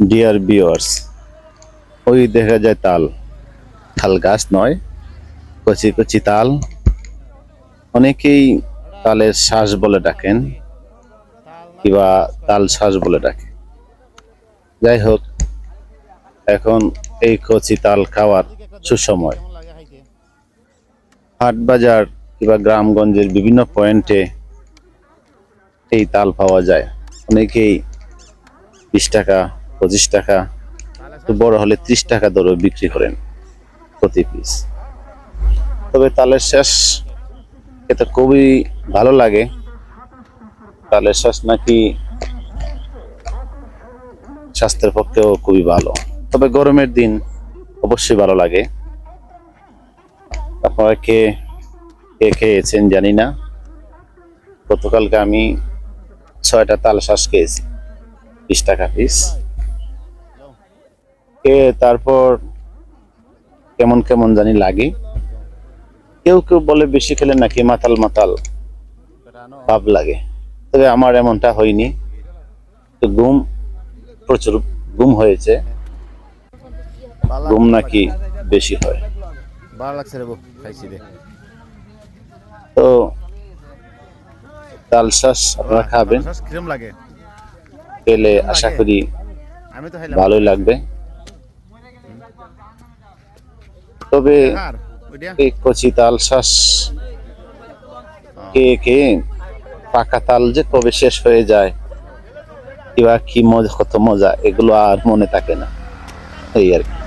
Dear viewers, ওই দেখা যায় তাল, তাল গাছ নয়, কচি কচি তাল। অনেকেই তালের শ্বাস বলে ডাকেন, কিংবা তাল শ্বাস বলে ডাকে। যাই হোক, এখন এই কচি তাল খাওয়ার সুসময়। হাট বাজার কিংবা গ্রামগঞ্জের বিভিন্ন পয়েন্টে এই তাল পাওয়া যায়। অনেকেই 20 টাকা, 25 টাকা, বড় হলে 30 টাকা দরে বিক্রি করেন প্রতি পিস। তবে তালের শ্বাস খেতে খুবই ভালো লাগে। তালের শ্বাস নাকি স্বাস্থ্যের পক্ষেও খুবই ভালো। তবে গরমের দিন অবশ্যই ভালো লাগে। আপনারা কে কে খেয়েছেন জানি না। গতকালকে আমি 6টা তাল শ্বাস খেয়েছি, 20 টাকা পিস। তারপর কেমন কেমন জানি লাগে। কেউ কেউ বলে বেশি খেলে নাকি মাতাল মাতাল ভাব লাগে। তবে আমার এমনটা হয়নি। তো প্রচুর ঘুম হয়েছে, ঘুম নাকি বেশি হয়। ভালো লাগছে রে খাইছি রে। তো তাল শ্বাস আপনারা খাবেন, কিরম লাগে? খেলে আশা করি আমি তো ভালোই লাগবে। তবে এই কচি তাল শ্বাস কে পাকা তাল যে কবে শেষ হয়ে যায় কিংবা কি মজা, কত মজা, এগুলো আর মনে থাকে না, এই আর কি।